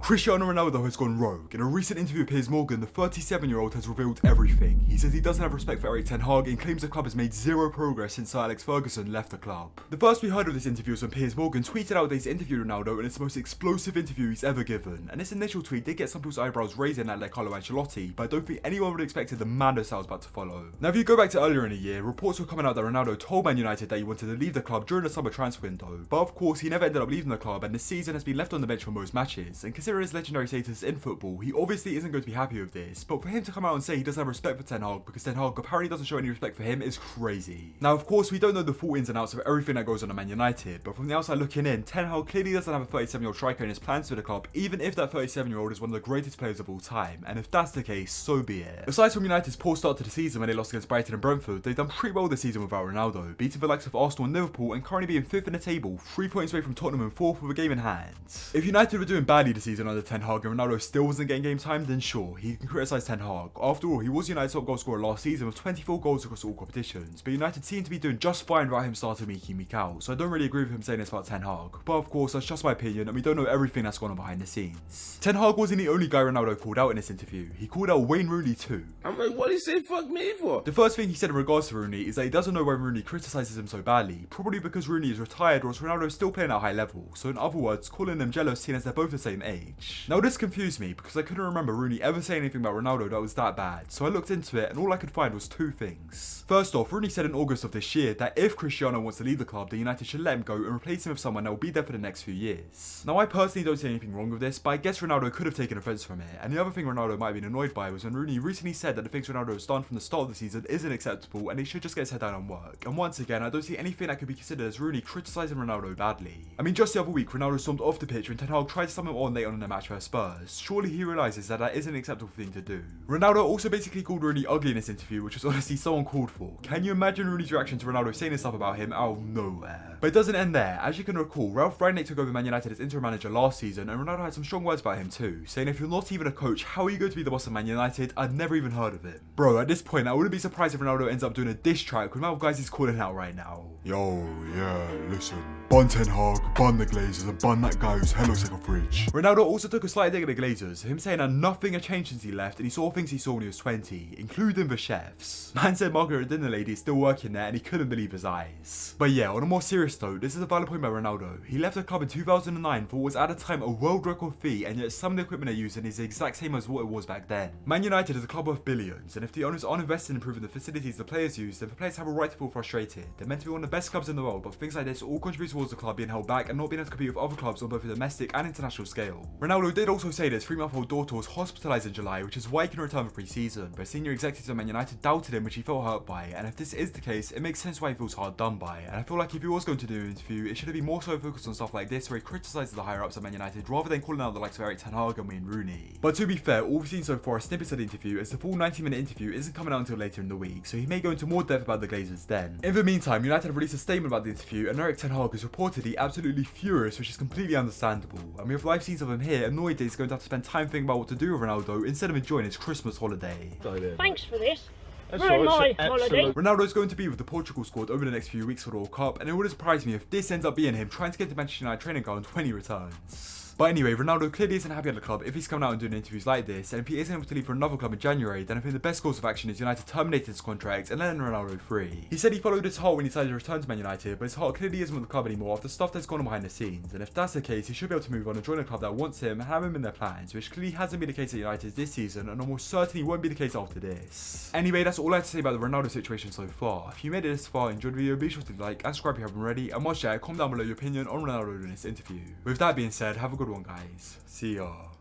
Cristiano Ronaldo has gone rogue. In a recent interview with Piers Morgan, the 37-year-old has revealed everything. He says he doesn't have respect for Erik Ten Hag and claims the club has made zero progress since Sir Alex Ferguson left the club. The first we heard of this interview was when Piers Morgan tweeted out that he's interviewed Ronaldo and it's the most explosive interview he's ever given. And this initial tweet did get some people's eyebrows raising at Carlo Ancelotti, but I don't think anyone would have expected the madness that was about to follow. Now if you go back to earlier in the year, reports were coming out that Ronaldo told Man United that he wanted to leave the club during the summer transfer window, but of course he never ended up leaving the club and this season has been left on the bench for most matches. And considering his legendary status in football, he obviously isn't going to be happy with this, but for him to come out and say he doesn't have respect for Ten Hag because Ten Hag apparently doesn't show any respect for him is crazy. Now of course we don't know the full ins and outs of everything that goes on at Man United, but from the outside looking in, Ten Hag clearly doesn't have a 37-year-old striker in his plans for the club, even if that 37-year-old is one of the greatest players of all time, and if that's the case, so be it. Aside from United's poor start to the season when they lost against Brighton and Brentford, they've done pretty well this season without Ronaldo, beating the likes of Arsenal and Liverpool and currently being 5th in the table, 3 points away from Tottenham and 4th with a game in hand. If United were doing badly this season under Ten Hag and Ronaldo still wasn't getting game time, then sure, he can criticise Ten Hag. After all, he was United's top goal scorer last season with 24 goals across all competitions, but United seem to be doing just fine without him starting week in, week out, so I don't really agree with him saying this about Ten Hag. But of course, that's just my opinion and we don't know everything that's gone on behind the scenes. Ten Hag wasn't the only guy Ronaldo called out in this interview, he called out Wayne Rooney too. I'm like, what did he say fuck me for? The first thing he said in regards to Rooney is that he doesn't know why Rooney criticises him so badly, probably because Rooney is retired or Ronaldo is still playing at a high level, so in other words, calling them jealous seeing as they're both the same age. Now this confused me because I couldn't remember Rooney ever saying anything about Ronaldo that was that bad, so I looked into it and all I could find was two things. First off, Rooney said in August of this year that if Cristiano wants to leave the club, then United should let him go and replace him with someone that will be there for the next few years. Now I personally don't see anything wrong with this, but I guess Ronaldo could have taken offence from it, and the other thing Ronaldo might have been annoyed by was when Rooney recently said that the things Ronaldo has done from the start of the season isn't acceptable and he should just get his head down and work. And once again, I don't see anything that could be considered as Rooney criticising Ronaldo badly. I mean, just the other week, Ronaldo stormed off the pitch when Ten Hag tried to summon him on late on in the match for Spurs. Surely he realises that that isn't an acceptable thing to do. Ronaldo also basically called Rooney ugly in this interview, which was honestly so uncalled for. Can you imagine Rooney's reaction to Ronaldo saying this stuff about him out of nowhere? But it doesn't end there. As you can recall, Ralf Rangnick took over Man United as interim manager last season, and Ronaldo had some strong words about him too, saying if you're not even a coach, how are you going to be the boss of Man United? I'd never even heard of him. Bro, at this point, I wouldn't be surprised if Ronaldo ends up doing a diss track with the amount of guys he's calling out right now. Yo, yeah, listen. Bun Ten Hag, bun the Glazers, and bun that guy whose head looks like a fridge. Ronaldo also took a slight dig at the Glazers, him saying that nothing had changed since he left and he saw things he saw when he was 20, including the chefs. Man said Margaret dinner lady is still working there and he couldn't believe his eyes. But yeah, on a more serious note, this is a valid point by Ronaldo. He left the club in 2009 for what was at the time a world record fee, and yet some of the equipment they're using is the exact same as what it was back then. Man United is a club worth billions, and if the owners aren't invested in improving the facilities the players use, then the players have a right to feel frustrated. They're meant to be one of the best clubs in the world, but things like this all contribute towards the club being held back and not being able to compete with other clubs on both a domestic and international scale. Ronaldo did also say that his 3-month-old daughter was hospitalised in July, which is why he can return for pre-season, but senior executives of Man United doubted him, which he felt hurt by, and if this is the case, it makes sense why he feels hard done by, and I feel like if he was going to do an interview, it should have been more so focused on stuff like this where he criticises the higher ups of Man United rather than calling out the likes of Erik Ten Hag and Wayne Rooney. But to be fair, all we've seen so far are snippets of the interview, as the full 90-minute interview isn't coming out until later in the week, so he may go into more depth about the Glazers then. In the meantime, United have released a statement about the interview, and Erik Ten Hag is reportedly absolutely furious, which is completely understandable. And we have live scenes of him here, annoyed that he's going to have to spend time thinking about what to do with Ronaldo instead of enjoying his Christmas holiday. Thanks for this. Ruin my holiday. Ronaldo is going to be with the Portugal squad over the next few weeks for the World Cup, and it wouldn't surprise me if this ends up being him trying to get to Manchester United training ground when he returns. But anyway, Ronaldo clearly isn't happy at the club if he's coming out and doing interviews like this, and if he isn't able to leave for another club in January, then I think the best course of action is United terminating his contract and letting Ronaldo free. He said he followed his heart when he decided to return to Man United, but his heart clearly isn't with the club anymore after stuff that's gone on behind the scenes, and if that's the case, he should be able to move on and join a club that wants him and have him in their plans, which clearly hasn't been the case at United this season, and almost certainly won't be the case after this. Anyway, that's all I have to say about the Ronaldo situation so far. If you made it this far and enjoyed the video, be sure to like and subscribe if you haven't already, and watch that, comment down below your opinion on Ronaldo in this interview. With that being said, have a good one guys. See ya.